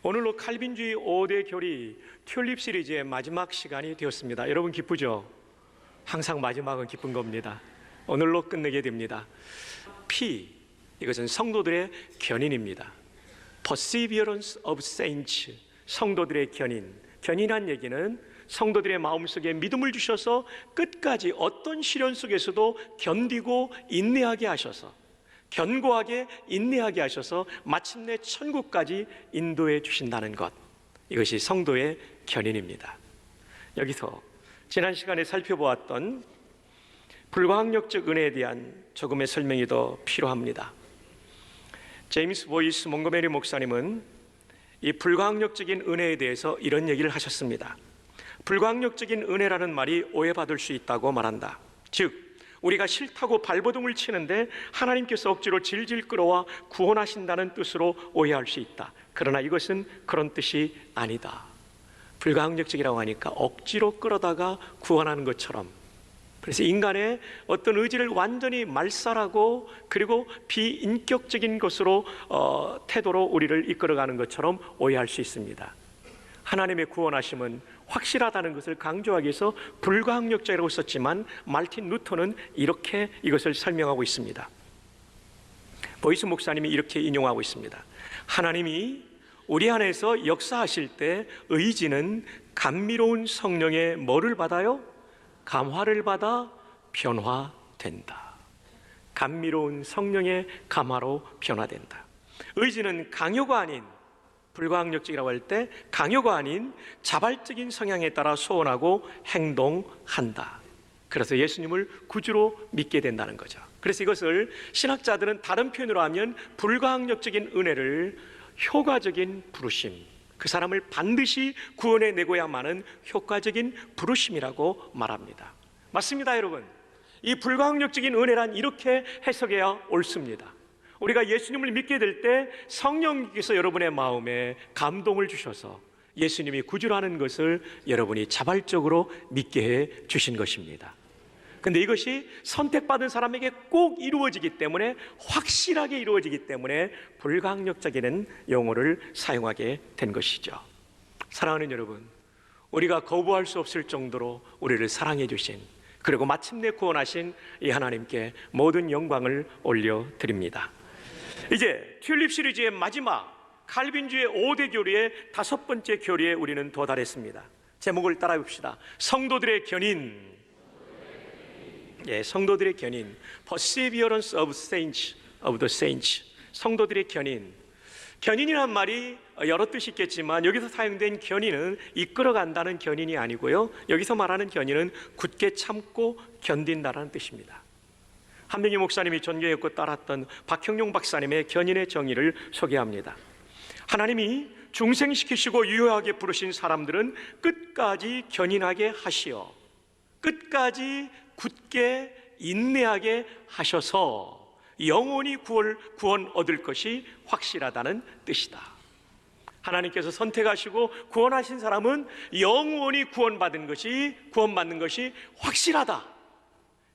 오늘로 칼빈주의 5대 교리 튤립 시리즈의 마지막 시간이 되었습니다. 여러분 기쁘죠? 항상 마지막은 기쁜 겁니다. 오늘로 끝내게 됩니다. P, 이것은 성도들의 견인입니다. Perseverance of Saints, 성도들의 견인. 견인한 얘기는 성도들의 마음속에 믿음을 주셔서 끝까지 어떤 시련 속에서도 견디고 인내하게 하셔서, 견고하게 인내하게 하셔서 마침내 천국까지 인도해 주신다는 것, 이것이 성도의 견인입니다. 여기서 지난 시간에 살펴보았던 불가항력적 은혜에 대한 조금의 설명이 더 필요합니다. 제임스 보이스 몽고메리 목사님은 이 불가항력적인 은혜에 대해서 이런 얘기를 하셨습니다. 불가항력적인 은혜라는 말이 오해받을 수 있다고 말한다. 즉 우리가 싫다고 발버둥을 치는데 하나님께서 억지로 질질 끌어와 구원하신다는 뜻으로 오해할 수 있다. 그러나 이것은 그런 뜻이 아니다. 불가항력적이라고 하니까 억지로 끌어다가 구원하는 것처럼, 그래서 인간의 어떤 의지를 완전히 말살하고 그리고 비인격적인 것으로 태도로 우리를 이끌어가는 것처럼 오해할 수 있습니다. 하나님의 구원하심은 확실하다는 것을 강조하기 위해서 불가항력적이라고 썼지만 마르틴 루터는 이렇게 이것을 설명하고 있습니다. 보이스 목사님이 이렇게 인용하고 있습니다. 하나님이 우리 안에서 역사하실 때 의지는 감미로운 성령의 뭐를 받아요? 감화를 받아 변화된다. 감미로운 성령의 감화로 변화된다. 의지는 강요가 아닌, 불가항력적이라고 할 때 강요가 아닌 자발적인 성향에 따라 소원하고 행동한다. 그래서 예수님을 구주로 믿게 된다는 거죠. 그래서 이것을 신학자들은 다른 표현으로 하면 불가항력적인 은혜를 효과적인 부르심, 그 사람을 반드시 구원해 내고야만은 효과적인 부르심이라고 말합니다. 맞습니다, 여러분. 이 불가항력적인 은혜란 이렇게 해석해야 옳습니다. 우리가 예수님을 믿게 될 때 성령께서 여러분의 마음에 감동을 주셔서 예수님이 구주라는 것을 여러분이 자발적으로 믿게 해 주신 것입니다. 근데 이것이 선택받은 사람에게 꼭 이루어지기 때문에, 확실하게 이루어지기 때문에 불가항력적인 용어를 사용하게 된 것이죠. 사랑하는 여러분, 우리가 거부할 수 없을 정도로 우리를 사랑해 주신, 그리고 마침내 구원하신 이 하나님께 모든 영광을 올려드립니다. 이제 튤립 시리즈의 마지막 칼빈주의 5대 교리의 5번째 교리에 우리는 도달했습니다. 제목을 따라 봅시다. 성도들의 견인. 예, 성도들의 견인. Perseverance of Saints, of the Saints. 성도들의 견인. 견인이란 말이 여러 뜻이 있겠지만 여기서 사용된 견인은 이끌어간다는 견인이 아니고요, 여기서 말하는 견인은 굳게 참고 견딘다는 뜻입니다. 한명희 목사님이 존경했고 따랐던 박형룡 박사님의 견인의 정의를 소개합니다. 하나님이 중생시키시고 유효하게 부르신 사람들은 끝까지 견인하게 하시어 끝까지 굳게 인내하게 하셔서 영원히 구원 얻을 것이 확실하다는 뜻이다. 하나님께서 선택하시고 구원하신 사람은 영원히 구원받는 것이 확실하다.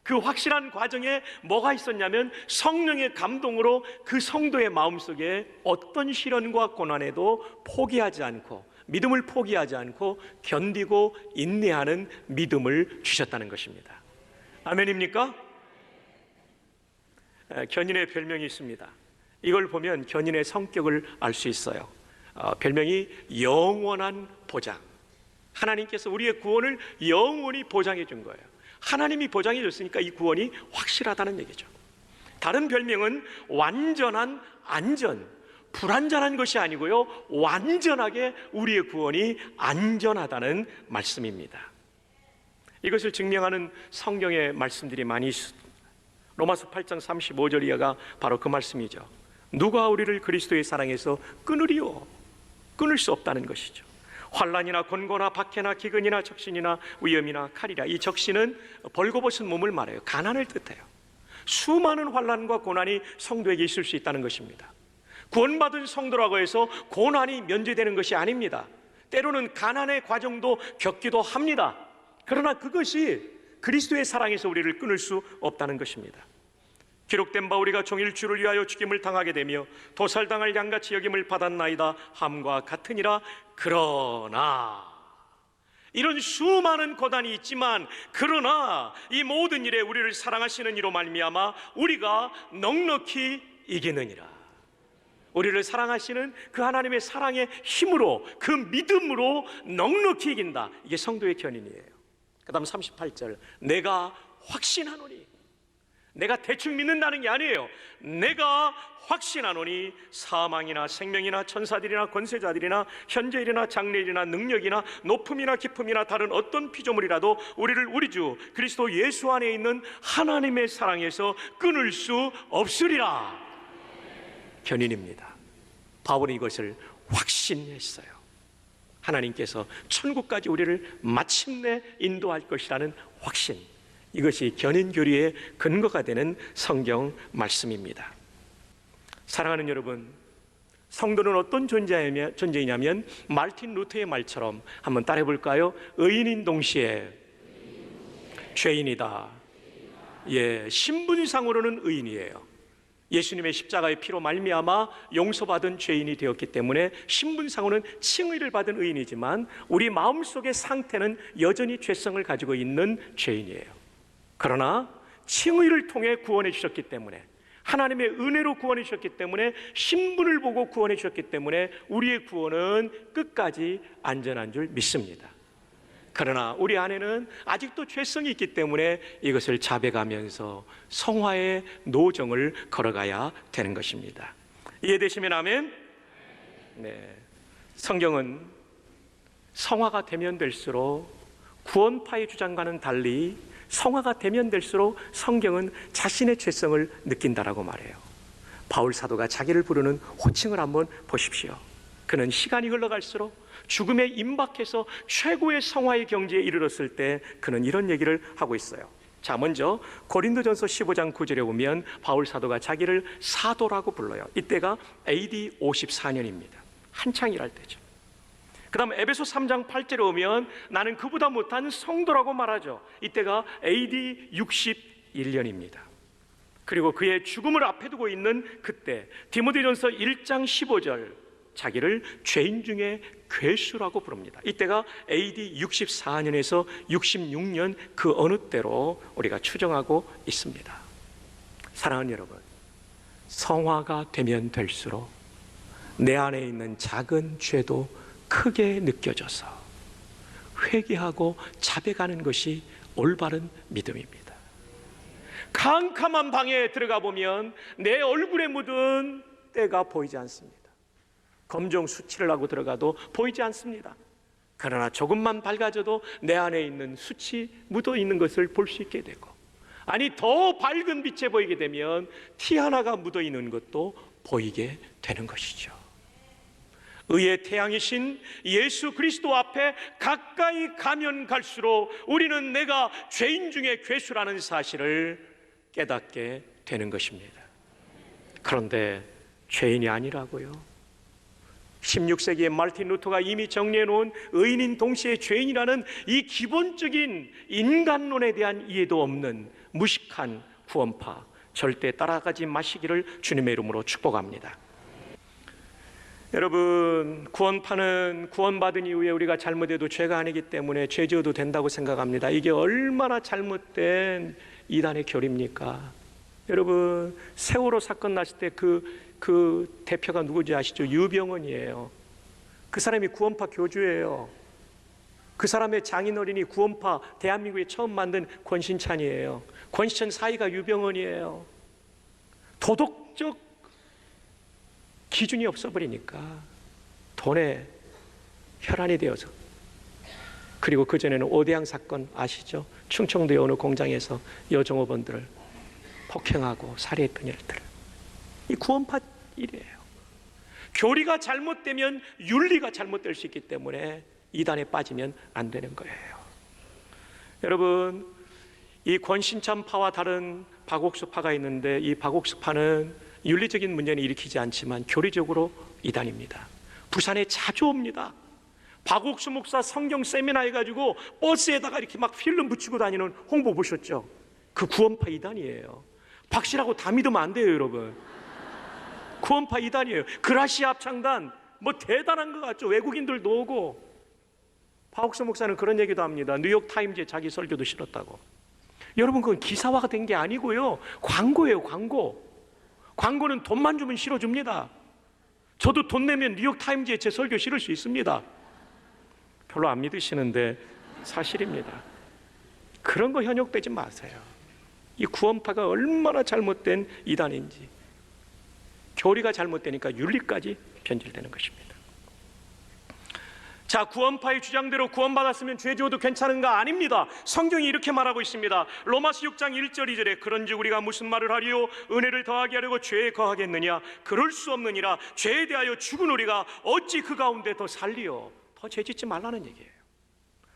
그 확실한 과정에 뭐가 있었냐면 성령의 감동으로 그 성도의 마음속에 어떤 시련과 고난에도 포기하지 않고, 믿음을 포기하지 않고 견디고 인내하는 믿음을 주셨다는 것입니다. 아멘입니까? 견인의 별명이 있습니다. 이걸 보면 견인의 성격을 알 수 있어요. 별명이 영원한 보장. 하나님께서 우리의 구원을 영원히 보장해 준 거예요. 하나님이 보장해 줬으니까 이 구원이 확실하다는 얘기죠. 다른 별명은 완전한 안전, 불완전한 것이 아니고요, 완전하게 우리의 구원이 안전하다는 말씀입니다. 이것을 증명하는 성경의 말씀들이 많이 있습니다. 로마서 8장 35절 이하가 바로 그 말씀이죠. 누가 우리를 그리스도의 사랑에서 끊으리요? 끊을 수 없다는 것이죠. 환난이나 곤고나 박해나 기근이나 적신이나 위험이나 칼이라. 이 적신은 벌거벗은 몸을 말해요. 가난을 뜻해요. 수많은 환난과 고난이 성도에게 있을 수 있다는 것입니다. 구원받은 성도라고 해서 고난이 면제되는 것이 아닙니다. 때로는 가난의 과정도 겪기도 합니다. 그러나 그것이 그리스도의 사랑에서 우리를 끊을 수 없다는 것입니다. 기록된 바 우리가 종일 주를 위하여 죽임을 당하게 되며 도살당할 양같이 여김을 받았나이다 함과 같으니라. 그러나 이런 수많은 고난이 있지만 그러나 이 모든 일에 우리를 사랑하시는 이로 말미암아 우리가 넉넉히 이기느니라. 우리를 사랑하시는 그 하나님의 사랑의 힘으로, 그 믿음으로 넉넉히 이긴다. 이게 성도의 견인이에요. 그 다음 38절, 내가 확신하노니, 내가 대충 믿는다는 게 아니에요. 내가 확신하노니 사망이나 생명이나 천사들이나 권세자들이나 현재일이나 장래일이나 능력이나 높음이나 깊음이나 다른 어떤 피조물이라도 우리를 우리 주 그리스도 예수 안에 있는 하나님의 사랑에서 끊을 수 없으리라. 견인입니다. 바울은 이것을 확신했어요. 하나님께서 천국까지 우리를 마침내 인도할 것이라는 확신, 이것이 견인교리의 근거가 되는 성경 말씀입니다. 사랑하는 여러분, 성도는 어떤 존재이냐면 마르틴 루터의 말처럼 한번 따라해 볼까요? 의인인 동시에 죄인이다. 예, 신분상으로는 의인이에요. 예수님의 십자가의 피로 말미암아 용서받은 죄인이 되었기 때문에 신분상으로는 칭의를 받은 의인이지만 우리 마음속의 상태는 여전히 죄성을 가지고 있는 죄인이에요. 그러나 칭의를 통해 구원해 주셨기 때문에, 하나님의 은혜로 구원해 주셨기 때문에, 신분을 보고 구원해 주셨기 때문에 우리의 구원은 끝까지 안전한 줄 믿습니다. 그러나 우리 안에는 아직도 죄성이 있기 때문에 이것을 자백하면서 성화의 노정을 걸어가야 되는 것입니다. 이해되시면 아멘? 네. 성경은 성화가 되면 될수록 구원파의 주장과는 달리 성화가 되면 될수록 성경은 자신의 죄성을 느낀다라고 말해요. 바울 사도가 자기를 부르는 호칭을 한번 보십시오. 그는 시간이 흘러갈수록 죽음에 임박해서 최고의 성화의 경지에 이르렀을 때 그는 이런 얘기를 하고 있어요. 자, 먼저 고린도전서 15장 9절에 보면 바울 사도가 자기를 사도라고 불러요. 이때가 AD 54년입니다. 한창 일할 때죠. 그 다음 에베소 3장 8절에 오면 나는 그보다 못한 성도라고 말하죠. 이때가 AD 61년입니다. 그리고 그의 죽음을 앞에 두고 있는 그때 디모데전서 1장 15절, 자기를 죄인 중에 괴수라고 부릅니다. 이때가 AD 64년에서 66년 그 어느 때로 우리가 추정하고 있습니다. 사랑하는 여러분, 성화가 되면 될수록 내 안에 있는 작은 죄도 크게 느껴져서 회개하고 자백하는 것이 올바른 믿음입니다. 캄캄한 방에 들어가 보면 내 얼굴에 묻은 때가 보이지 않습니다. 검정 수치를 하고 들어가도 보이지 않습니다. 그러나 조금만 밝아져도 내 안에 있는 수치 묻어 있는 것을 볼 수 있게 되고, 아니 더 밝은 빛에 보이게 되면 티 하나가 묻어 있는 것도 보이게 되는 것이죠. 의의 태양이신 예수 그리스도 앞에 가까이 가면 갈수록 우리는 내가 죄인 중에 괴수라는 사실을 깨닫게 되는 것입니다. 그런데 죄인이 아니라고요. 16세기에 마르틴 루터가 이미 정리해 놓은 의인인 동시에 죄인이라는 이 기본적인 인간론에 대한 이해도 없는 무식한 구원파, 절대 따라가지 마시기를 주님의 이름으로 축복합니다. 여러분, 구원파는 구원받은 이후에 우리가 잘못해도 죄가 아니기 때문에 죄 지어도 된다고 생각합니다. 이게 얼마나 잘못된 이단의 교리입니까? 여러분, 세월호 사건 났을 때 그 대표가 누구지 아시죠? 유병헌이에요. 그 사람이 구원파 교주예요. 그 사람의 장인어른이 구원파 대한민국에 처음 만든 권신찬이에요. 권신찬 사이가 유병헌이에요. 도덕적 기준이 없어버리니까 돈에 혈안이 되어서, 그리고 그전에는 오대양 사건 아시죠? 충청도의 어느 공장에서 여종업원들을 폭행하고 살해했던 일들, 이 구원파 일이에요. 교리가 잘못되면 윤리가 잘못될 수 있기 때문에 이단에 빠지면 안 되는 거예요. 여러분, 이 권신찬파와 다른 박옥수파가 있는데 이 박옥수파는 윤리적인 문제는 일으키지 않지만 교리적으로 이단입니다. 부산에 자주 옵니다. 박옥수 목사 성경 세미나 해가지고 버스에다가 이렇게 막 필름 붙이고 다니는 홍보 보셨죠? 그 구원파 이단이에요. 박씨라고 다 믿으면 안 돼요, 여러분. 구원파 이단이에요. 그라시아 합창단 뭐 대단한 것 같죠. 외국인들도 오고. 박옥수 목사는 그런 얘기도 합니다. 뉴욕 타임즈에 자기 설교도 실었다고. 여러분, 그건 기사화가 된 게 아니고요, 광고예요, 광고. 광고는 돈만 주면 실어줍니다. 저도 돈 내면 뉴욕 타임즈에 제 설교 실을 수 있습니다. 별로 안 믿으시는데 사실입니다. 그런 거 현혹되지 마세요. 이 구원파가 얼마나 잘못된 이단인지. 교리가 잘못되니까 윤리까지 변질되는 것입니다. 자, 구원파의 주장대로 구원받았으면 죄 지어도 괜찮은가? 아닙니다. 성경이 이렇게 말하고 있습니다. 로마서 6장 1절 2절에 그런즉 우리가 무슨 말을 하리요? 은혜를 더하게 하려고 죄에 거하겠느냐? 그럴 수 없느니라. 죄에 대하여 죽은 우리가 어찌 그 가운데 더 살리요? 더 죄짓지 말라는 얘기예요.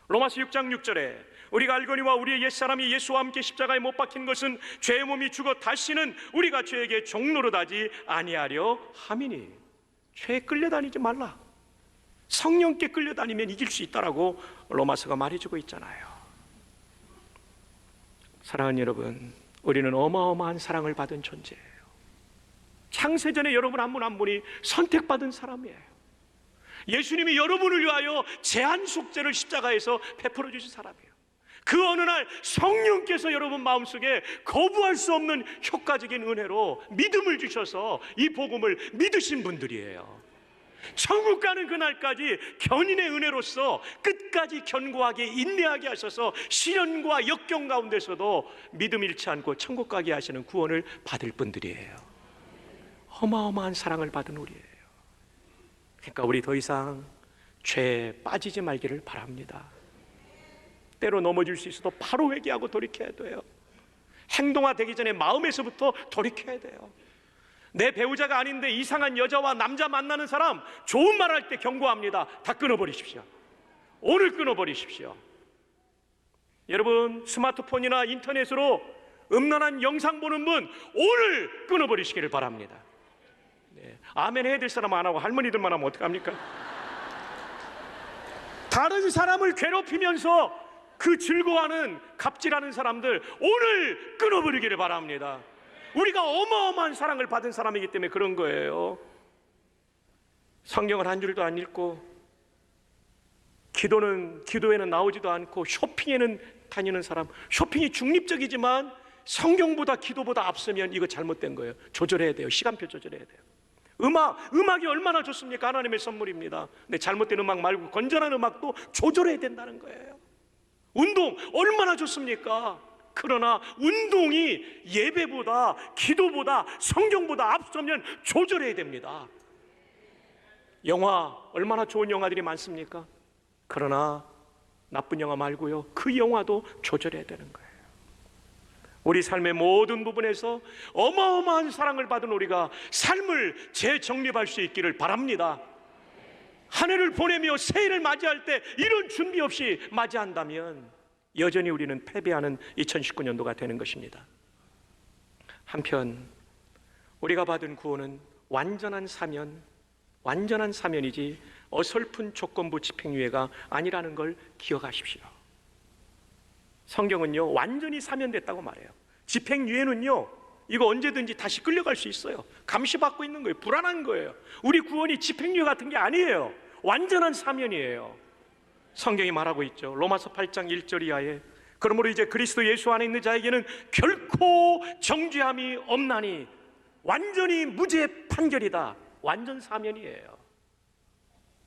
로마서 6장 6절에 우리가 알거니와 우리의 옛사람이 예수와 함께 십자가에 못 박힌 것은 죄의 몸이 죽어 다시는 우리가 죄에게 종노릇하지 아니하려 함이니. 죄에 끌려다니지 말라. 성령께 끌려다니면 이길 수 있다라고 로마서가 말해주고 있잖아요. 사랑하는 여러분, 우리는 어마어마한 사랑을 받은 존재예요. 창세전에 여러분 한 분 한 분이 선택받은 사람이에요. 예수님이 여러분을 위하여 제한속죄를 십자가에서 베풀어 주신 사람이에요. 그 어느 날 성령께서 여러분 마음속에 거부할 수 없는 효과적인 은혜로 믿음을 주셔서 이 복음을 믿으신 분들이에요. 천국 가는 그날까지 견인의 은혜로서 끝까지 견고하게 인내하게 하셔서 시련과 역경 가운데서도 믿음 잃지 않고 천국 가게 하시는 구원을 받을 분들이에요. 어마어마한 사랑을 받은 우리예요. 그러니까 우리 더 이상 죄에 빠지지 말기를 바랍니다. 때로 넘어질 수 있어도 바로 회개하고 돌이켜야 돼요. 행동화되기 전에 마음에서부터 돌이켜야 돼요. 내 배우자가 아닌데 이상한 여자와 남자 만나는 사람 좋은 말 할 때 경고합니다. 다 끊어버리십시오. 오늘 끊어버리십시오. 여러분, 스마트폰이나 인터넷으로 음란한 영상 보는 분 오늘 끊어버리시기를 바랍니다. 네. 아멘 해야 될 사람 안 하고 할머니들만 하면 어떡합니까? 다른 사람을 괴롭히면서 그 즐거워하는 갑질하는 사람들 오늘 끊어버리기를 바랍니다. 우리가 어마어마한 사랑을 받은 사람이기 때문에 그런 거예요. 성경을 한 줄도 안 읽고 기도에는 나오지도 않고 쇼핑에는 다니는 사람, 쇼핑이 중립적이지만 성경보다 기도보다 앞서면 이거 잘못된 거예요. 조절해야 돼요. 시간표 조절해야 돼요. 음악이 얼마나 좋습니까? 하나님의 선물입니다. 근데 잘못된 음악 말고 건전한 음악도 조절해야 된다는 거예요. 운동 얼마나 좋습니까? 그러나 운동이 예배보다 기도보다 성경보다 앞서면 조절해야 됩니다. 영화 얼마나 좋은 영화들이 많습니까? 그러나 나쁜 영화 말고요, 그 영화도 조절해야 되는 거예요. 우리 삶의 모든 부분에서 어마어마한 사랑을 받은 우리가 삶을 재정립할 수 있기를 바랍니다. 한 해를 보내며 새해를 맞이할 때 이런 준비 없이 맞이한다면 여전히 우리는 패배하는 2019년도가 되는 것입니다. 한편 우리가 받은 구원은 완전한 사면이지 어설픈 조건부 집행유예가 아니라는 걸 기억하십시오. 성경은요, 완전히 사면됐다고 말해요. 집행유예는요, 이거 언제든지 다시 끌려갈 수 있어요. 감시받고 있는 거예요. 불안한 거예요. 우리 구원이 집행유예 같은 게 아니에요. 완전한 사면이에요. 성경이 말하고 있죠. 로마서 8장 1절 이하에 그러므로 이제 그리스도 예수 안에 있는 자에게는 결코 정죄함이 없나니 완전히 무죄 판결이다. 완전 사면이에요.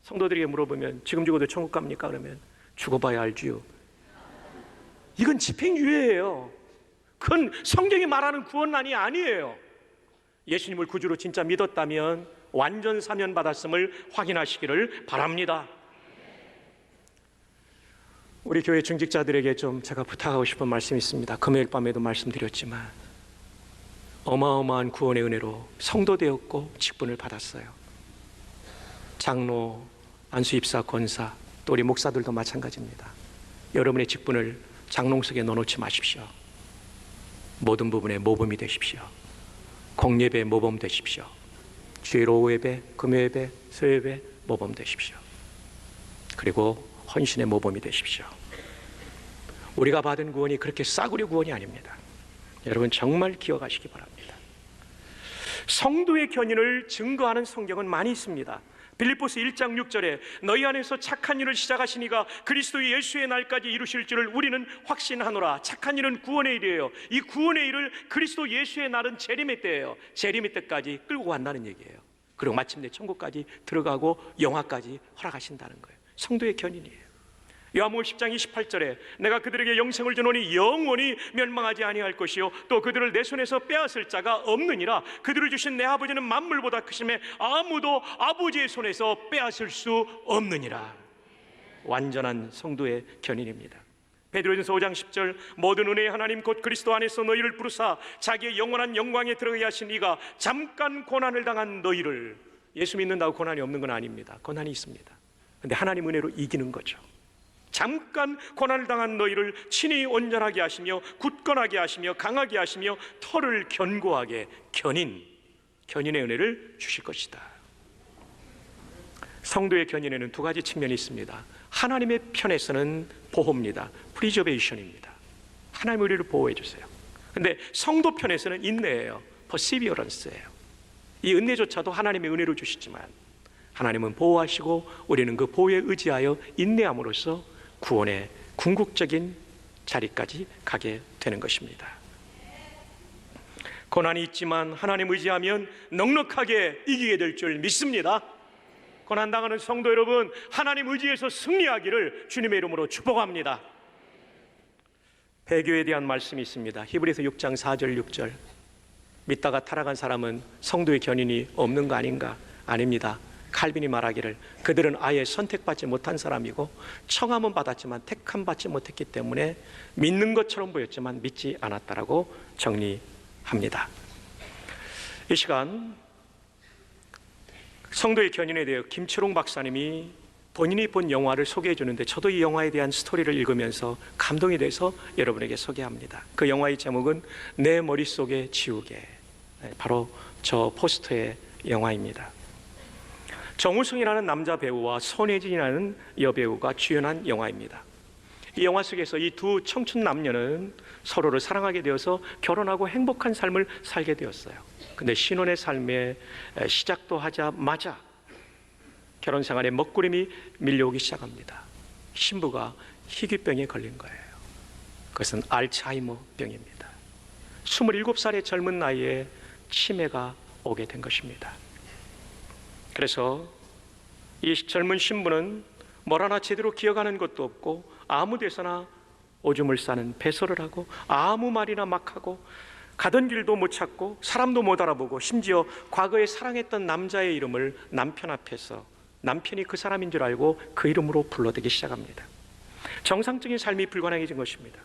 성도들에게 물어보면 지금 죽어도 천국 갑니까? 그러면 죽어봐야 알지요. 이건 집행유예예요. 그건 성경이 말하는 구원난이 아니에요. 예수님을 구주로 진짜 믿었다면 완전 사면 받았음을 확인하시기를 바랍니다. 우리 교회 중직자들에게 좀 제가 부탁하고 싶은 말씀이 있습니다. 금요일 밤에도 말씀드렸지만 어마어마한 구원의 은혜로 성도 되었고 직분을 받았어요. 장로, 안수입사, 권사, 또 우리 목사들도 마찬가지입니다. 여러분의 직분을 장롱석에 넣어놓지 마십시오. 모든 부분에 모범이 되십시오. 공예배 모범 되십시오. 주일 오후 예배, 금요 예배, 수요 예배 모범 되십시오. 그리고 헌신의 모범이 되십시오. 우리가 받은 구원이 그렇게 싸구려 구원이 아닙니다. 여러분 정말 기억하시기 바랍니다. 성도의 견인을 증거하는 성경은 많이 있습니다. 빌립보서 1장 6절에 너희 안에서 착한 일을 시작하신 이가 그리스도 예수의 날까지 이루실 줄을 우리는 확신하노라. 착한 일은 구원의 일이에요. 이 구원의 일을 그리스도 예수의 날은 재림의 때예요. 재림의 때까지 끌고 간다는 얘기예요. 그리고 마침내 천국까지 들어가고 영화까지 허락하신다는 거예요. 성도의 견인이에요. 요한복음 10장 28절에 내가 그들에게 영생을 주노니 영원히 멸망하지 아니할 것이요 또 그들을 내 손에서 빼앗을 자가 없느니라. 그들을 주신 내 아버지는 만물보다 크심에 아무도 아버지의 손에서 빼앗을 수 없느니라. 완전한 성도의 견인입니다. 베드로전서 5장 10절 모든 은혜의 하나님 곧 그리스도 안에서 너희를 부르사 자기의 영원한 영광에 들어가게 하신 이가 잠깐 고난을 당한 너희를, 예수 믿는다고 고난이 없는 건 아닙니다. 고난이 있습니다. 그런데 하나님 은혜로 이기는 거죠. 잠깐 고난을 당한 너희를 친히 온전하게 하시며 굳건하게 하시며 강하게 하시며 털을 견고하게 견인의 은혜를 주실 것이다. 성도의 견인에는 두 가지 측면이 있습니다. 하나님의 편에서는 보호입니다. 프리저베이션입니다. 하나님 우리를 보호해 주세요. 근데 성도 편에서는 인내예요. 퍼시비어런스예요. 이 은혜조차도 하나님의 은혜로 주시지만 하나님은 보호하시고 우리는 그 보호에 의지하여 인내함으로써 구원의 궁극적인 자리까지 가게 되는 것입니다. 고난이 있지만 하나님 의지하면 넉넉하게 이기게 될 줄 믿습니다. 고난당하는 성도 여러분, 하나님 의지에서 승리하기를 주님의 이름으로 축복합니다. 배교에 대한 말씀이 있습니다. 히브리서 6장 4절 6절 믿다가 타락한 사람은 성도의 견인이 없는 거 아닌가? 아닙니다. 칼빈이 말하기를 그들은 아예 선택받지 못한 사람이고 청함은 받았지만 택함 받지 못했기 때문에 믿는 것처럼 보였지만 믿지 않았다라고 정리합니다. 이 시간 성도의 견인에 대해 김철웅 박사님이 본인이 본 영화를 소개해 주는데 저도 이 영화에 대한 스토리를 읽으면서 감동이 돼서 여러분에게 소개합니다. 그 영화의 제목은 내 머릿속에 지우개, 바로 저 포스터의 영화입니다. 정우성이라는 남자 배우와 손예진이라는 여배우가 주연한 영화입니다. 이 영화 속에서 이 두 청춘 남녀는 서로를 사랑하게 되어서 결혼하고 행복한 삶을 살게 되었어요. 근데 신혼의 삶에 시작도 하자마자 결혼 생활에 먹구름이 밀려오기 시작합니다. 신부가 희귀병에 걸린 거예요. 그것은 알츠하이머 병입니다. 27살의 젊은 나이에 치매가 오게 된 것입니다. 그래서 이 젊은 신부는 뭘 하나 제대로 기억하는 것도 없고 아무 데서나 오줌을 싸는 배설을 하고 아무 말이나 막 하고 가던 길도 못 찾고 사람도 못 알아보고 심지어 과거에 사랑했던 남자의 이름을 남편 앞에서 남편이 그 사람인 줄 알고 그 이름으로 불러대기 시작합니다. 정상적인 삶이 불가능해진 것입니다.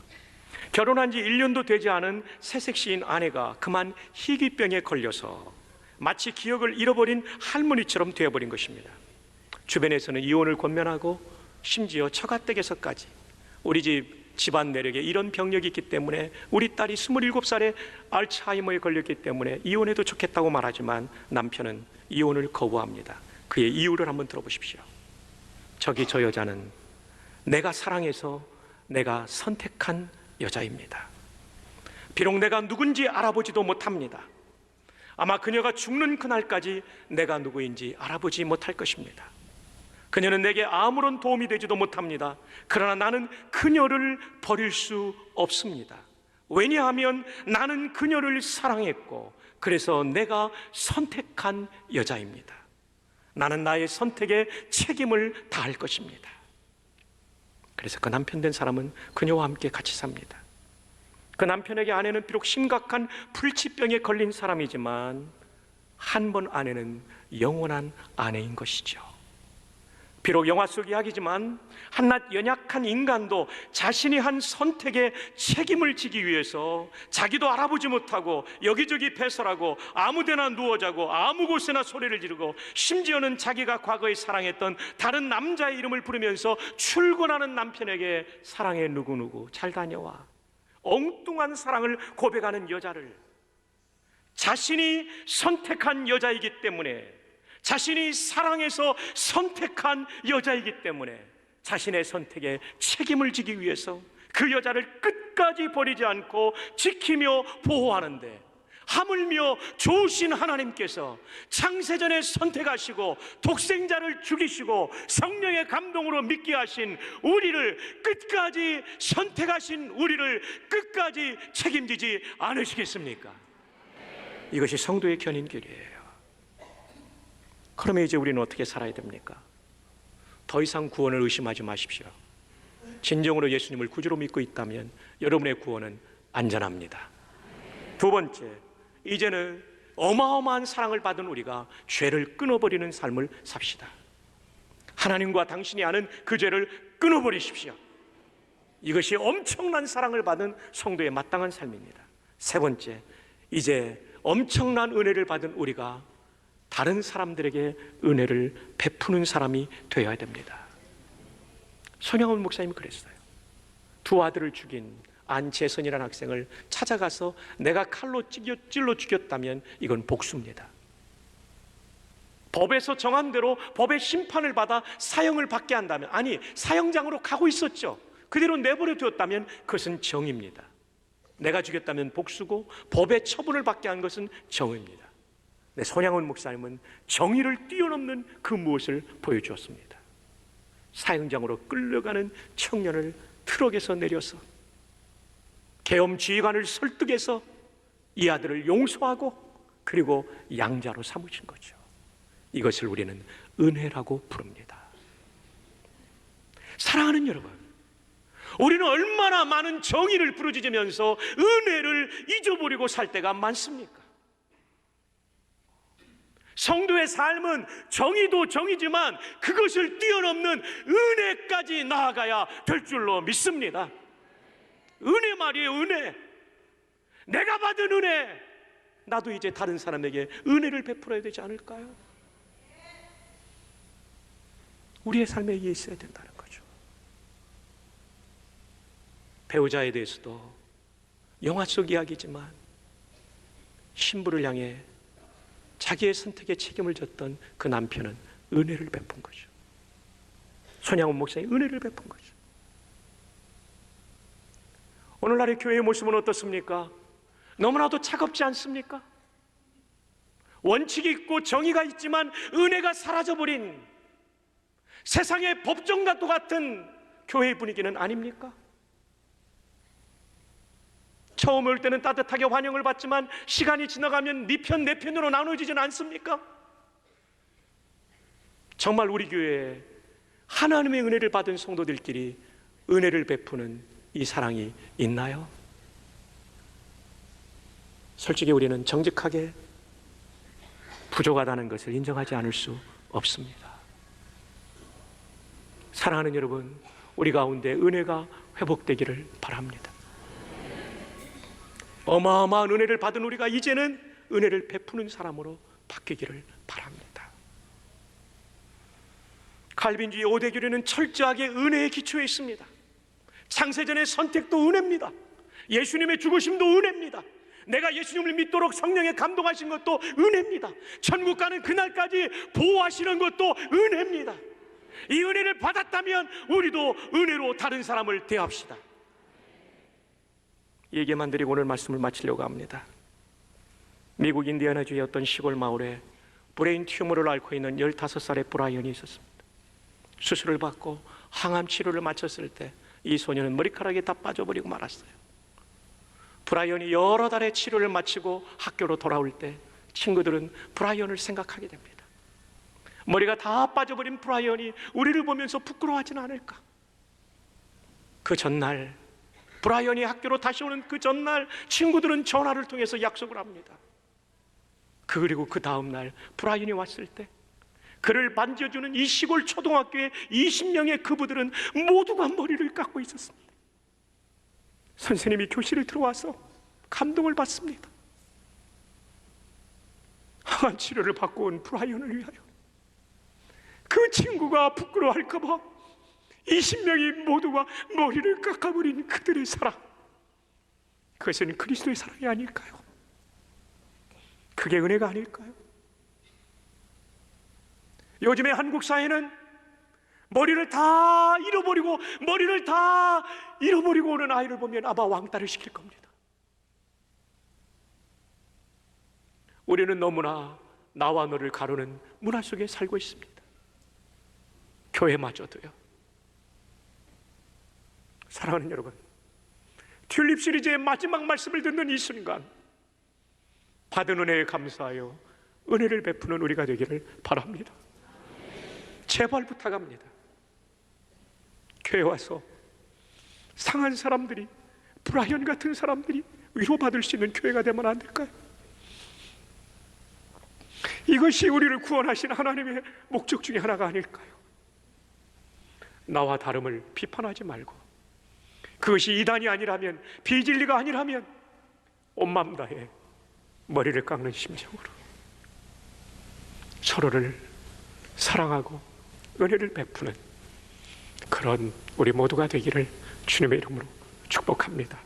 결혼한 지 1년도 되지 않은 새색시인 아내가 그만 희귀병에 걸려서 마치 기억을 잃어버린 할머니처럼 되어버린 것입니다. 주변에서는 이혼을 권면하고 심지어 처가댁에서까지 우리 집안 내력에 이런 병력이 있기 때문에 우리 딸이 27살에 알츠하이머에 걸렸기 때문에 이혼해도 좋겠다고 말하지만 남편은 이혼을 거부합니다. 그의 이유를 한번 들어보십시오. 저 여자는 내가 사랑해서 내가 선택한 여자입니다. 비록 내가 누군지 알아보지도 못합니다. 아마 그녀가 죽는 그날까지 내가 누구인지 알아보지 못할 것입니다. 그녀는 내게 아무런 도움이 되지도 못합니다. 그러나 나는 그녀를 버릴 수 없습니다. 왜냐하면 나는 그녀를 사랑했고 그래서 내가 선택한 여자입니다. 나는 나의 선택에 책임을 다할 것입니다. 그래서 그 남편 된 사람은 그녀와 함께 같이 삽니다. 그 남편에게 아내는 비록 심각한 불치병에 걸린 사람이지만 한 번 아내는 영원한 아내인 것이죠. 비록 영화 속 이야기지만 한낱 연약한 인간도 자신이 한 선택에 책임을 지기 위해서 자기도 알아보지 못하고 여기저기 배설하고 아무데나 누워 자고 아무 곳에나 소리를 지르고 심지어는 자기가 과거에 사랑했던 다른 남자의 이름을 부르면서 출근하는 남편에게 사랑해 누구누구 잘 다녀와 엉뚱한 사랑을 고백하는 여자를 자신이 선택한 여자이기 때문에 자신이 사랑해서 선택한 여자이기 때문에 자신의 선택에 책임을 지기 위해서 그 여자를 끝까지 버리지 않고 지키며 보호하는데, 하물며 좋으신 하나님께서 창세전에 선택하시고 독생자를 죽이시고 성령의 감동으로 믿게 하신 우리를, 끝까지 선택하신 우리를 끝까지 책임지지 않으시겠습니까? 이것이 성도의 견인길이에요. 그러면 이제 우리는 어떻게 살아야 됩니까? 더 이상 구원을 의심하지 마십시오. 진정으로 예수님을 구주로 믿고 있다면 여러분의 구원은 안전합니다. 두 번째, 이제는 어마어마한 사랑을 받은 우리가 죄를 끊어버리는 삶을 삽시다. 하나님과 당신이 아는 그 죄를 끊어버리십시오. 이것이 엄청난 사랑을 받은 성도의 마땅한 삶입니다. 세 번째, 이제 엄청난 은혜를 받은 우리가 다른 사람들에게 은혜를 베푸는 사람이 되어야 됩니다. 손양원 목사님이 그랬어요. 두 아들을 죽인 안재선이라는 학생을 찾아가서 내가 칼로 찔러 죽였다면 이건 복수입니다. 법에서 정한 대로 법의 심판을 받아 사형을 받게 한다면, 아니 사형장으로 가고 있었죠. 그대로 내버려 두었다면 그것은 정의입니다. 내가 죽였다면 복수고 법의 처분을 받게 한 것은 정의입니다. 네, 손양원 목사님은 정의를 뛰어넘는 그 무엇을 보여주었습니다. 사형장으로 끌려가는 청년을 트럭에서 내려서 계엄 지휘관을 설득해서 이 아들을 용서하고 그리고 양자로 삼으신 거죠. 이것을 우리는 은혜라고 부릅니다. 사랑하는 여러분, 우리는 얼마나 많은 정의를 부르짖으면서 은혜를 잊어버리고 살 때가 많습니까? 성도의 삶은 정의도 정의지만 그것을 뛰어넘는 은혜까지 나아가야 될 줄로 믿습니다. 은혜 말이에요, 은혜. 내가 받은 은혜, 나도 이제 다른 사람에게 은혜를 베풀어야 되지 않을까요? 우리의 삶에 이게 있어야 된다는 거죠. 배우자에 대해서도 영화 속 이야기지만 신부를 향해 자기의 선택에 책임을 졌던 그 남편은 은혜를 베푼 거죠. 손양원 목사님 은혜를 베푼 거죠. 오늘날의 교회의 모습은 어떻습니까? 너무나도 차갑지 않습니까? 원칙이 있고 정의가 있지만 은혜가 사라져버린 세상의 법정과 똑같은 교회의 분위기는 아닙니까? 처음 올 때는 따뜻하게 환영을 받지만 시간이 지나가면 네 편 내 편으로 나눠지진 않습니까? 정말 우리 교회에 하나님의 은혜를 받은 성도들끼리 은혜를 베푸는 이 사랑이 있나요? 솔직히 우리는 정직하게 부족하다는 것을 인정하지 않을 수 없습니다. 사랑하는 여러분, 우리 가운데 은혜가 회복되기를 바랍니다. 어마어마한 은혜를 받은 우리가 이제는 은혜를 베푸는 사람으로 바뀌기를 바랍니다. 칼빈주의 5대 교리는 철저하게 은혜에 기초해 있습니다. 창세전의 선택도 은혜입니다. 예수님의 죽으심도 은혜입니다. 내가 예수님을 믿도록 성령에 감동하신 것도 은혜입니다. 천국 가는 그날까지 보호하시는 것도 은혜입니다. 이 은혜를 받았다면 우리도 은혜로 다른 사람을 대합시다. 이 얘기만 드리고 오늘 말씀을 마치려고 합니다. 미국 인디애나주의 어떤 시골 마을에 브레인 튜머를 앓고 있는 15살의 브라이언이 있었습니다. 수술을 받고 항암 치료를 마쳤을 때 이 소년은 머리카락이 다 빠져버리고 말았어요. 브라이언이 여러 달의 치료를 마치고 학교로 돌아올 때 친구들은 브라이언을 생각하게 됩니다. 머리가 다 빠져버린 브라이언이 우리를 보면서 부끄러워하지는 않을까? 그 전날, 브라이언이 학교로 다시 오는 그 전날 친구들은 전화를 통해서 약속을 합니다. 그리고 그 다음날 브라이언이 왔을 때 그를 만져주는 이 시골 초등학교의 20명의 그부들은 모두가 머리를 깎고 있었습니다. 선생님이 교실을 들어와서 감동을 받습니다. 항암 치료를 받고 온 브라이언을 위하여 그 친구가 부끄러워할까 봐 20명이 모두가 머리를 깎아버린 그들의 사랑, 그것은 그리스도의 사랑이 아닐까요? 그게 은혜가 아닐까요? 요즘의 한국 사회는 머리를 다 잃어버리고 머리를 다 잃어버리고 오는 아이를 보면 아마 왕따를 시킬 겁니다. 우리는 너무나 나와 너를 가르는 문화 속에 살고 있습니다. 교회마저도요. 사랑하는 여러분, 튤립 시리즈의 마지막 말씀을 듣는 이 순간, 받은 은혜에 감사하여 은혜를 베푸는 우리가 되기를 바랍니다. 제발 부탁합니다. 교회 와서 상한 사람들이, 브라이언 같은 사람들이 위로받을 수 있는 교회가 되면 안 될까요? 이것이 우리를 구원하신 하나님의 목적 중에 하나가 아닐까요? 나와 다름을 비판하지 말고, 그것이 이단이 아니라면, 비진리가 아니라면 온 마음 다해 머리를 깎는 심정으로 서로를 사랑하고 은혜를 베푸는 그런 우리 모두가 되기를 주님의 이름으로 축복합니다.